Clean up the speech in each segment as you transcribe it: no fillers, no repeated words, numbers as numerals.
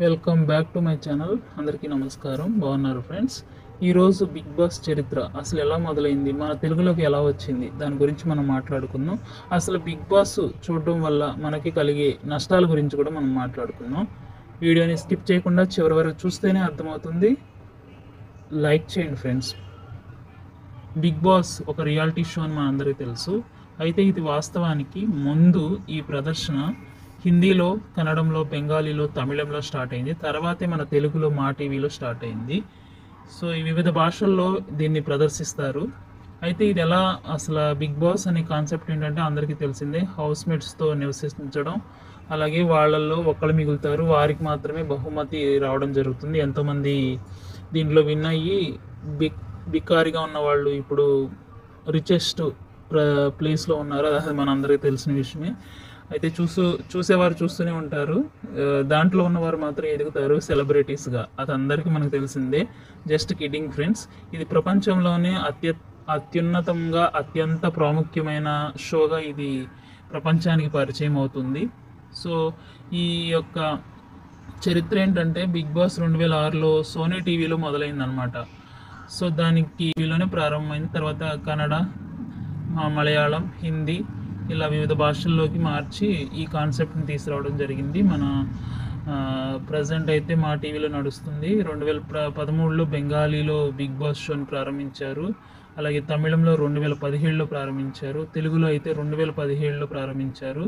Welcome back to my channel. అందరికీ నమస్కారం. బాగున్నారు ఫ్రెండ్స్? ఈరోజు బిగ్ బాస్ చరిత్ర అసలు ఎలా మొదలైంది, మన తెలుగులోకి ఎలా వచ్చింది, దాని గురించి మనం మాట్లాడుకుందాం. అసలు బిగ్ బాస్ చూడడం వల్ల మనకి కలిగే నష్టాల గురించి కూడా మనం మాట్లాడుకుందాం. వీడియోని స్కిప్ చేయకుండా చివరి వరకు చూస్తేనే అర్థమవుతుంది. లైక్ చేయండి ఫ్రెండ్స్. బిగ్ బాస్ ఒక రియాలిటీ షో అని మనందరికీ తెలుసు. అయితే ఇది వాస్తవానికి ముందు ఈ ప్రదర్శన హిందీలో, కన్నడంలో, బెంగాలీలో, తమిళంలో స్టార్ట్ అయింది. తర్వాతే మన తెలుగులో మా టీవీలో స్టార్ట్ అయింది. సో ఈ వివిధ భాషల్లో దీన్ని ప్రదర్శిస్తారు. అయితే ఇది ఎలా, అసలు బిగ్ బాస్ అనే కాన్సెప్ట్ ఏంటంటే అందరికీ తెలిసిందే. హౌస్మేట్స్తో నివసించడం, అలాగే వాళ్ళల్లో ఒకళ్ళు మిగులుతారు, వారికి మాత్రమే బహుమతి రావడం జరుగుతుంది. ఎంతోమంది దీంట్లో విన్ అయ్యి బికారిగా ఉన్న వాళ్ళు ఇప్పుడు రిచెస్ట్ ప్లేస్లో ఉన్నారు. అది మనందరికీ తెలిసిన విషయమే. అయితే చూసేవారు చూస్తూనే ఉంటారు, దాంట్లో ఉన్నవారు మాత్రం ఎదుగుతారు సెలబ్రిటీస్గా. అది అందరికీ మనకు తెలిసిందే. Just kidding friends. ఇది ప్రపంచంలోనే అత్యున్నతంగా, అత్యంత ప్రాముఖ్యమైన షోగా ఇది ప్రపంచానికి పరిచయం అవుతుంది. సో ఈ యొక్క చరిత్ర ఏంటంటే బిగ్ బాస్ 2006లో సోనీ టీవీలో మొదలైందనమాట. సో దానికి టీవీలోనే ప్రారంభమైంది. తర్వాత కన్నడ, మలయాళం, హిందీ ఇలా వివిధ భాషల్లోకి మార్చి ఈ కాన్సెప్ట్ని తీసుకురావడం జరిగింది. మన ప్రజెంట్ అయితే మా టీవీలో నడుస్తుంది. 2013లో బెంగాలీలో బిగ్ బాస్ షోని ప్రారంభించారు. అలాగే తమిళంలో 2017లో ప్రారంభించారు. తెలుగులో అయితే 2017లో ప్రారంభించారు.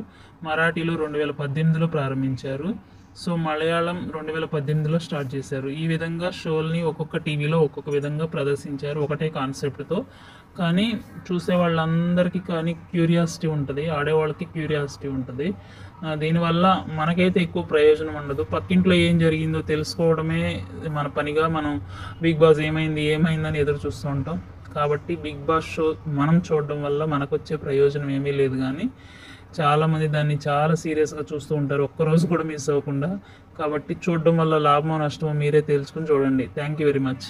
మరాఠీలో 2018లో ప్రారంభించారు. సో మలయాళం 2018లో స్టార్ట్ చేశారు. ఈ విధంగా షోల్ని ఒక్కొక్క టీవీలో ఒక్కొక్క విధంగా ప్రదర్శించారు, ఒకటే కాన్సెప్ట్తో. కానీ చూసే వాళ్ళందరికీ కానీ క్యూరియాసిటీ ఉంటుంది, ఆడేవాళ్ళకి క్యూరియాసిటీ ఉంటుంది. దీనివల్ల మనకైతే ఎక్కువ ప్రయోజనం ఉండదు. పక్కింట్లో ఏం జరిగిందో తెలుసుకోవడమే మన పనిగా మనం బిగ్ బాస్ ఏమైందని ఎదురు చూస్తూ ఉంటాం. కాబట్టి బిగ్ బాస్ షో మనం చూడడం వల్ల మనకు వచ్చే ప్రయోజనం ఏమీ లేదు. కానీ చాలామంది దాన్ని చాలా సీరియస్గా చూస్తూ ఉంటారు, ఒక్కరోజు కూడా మిస్ అవ్వకుండా. కాబట్టి చూడడం వల్ల లాభమో నష్టమో మీరే తెలుసుకుని చూడండి. Thank you very much.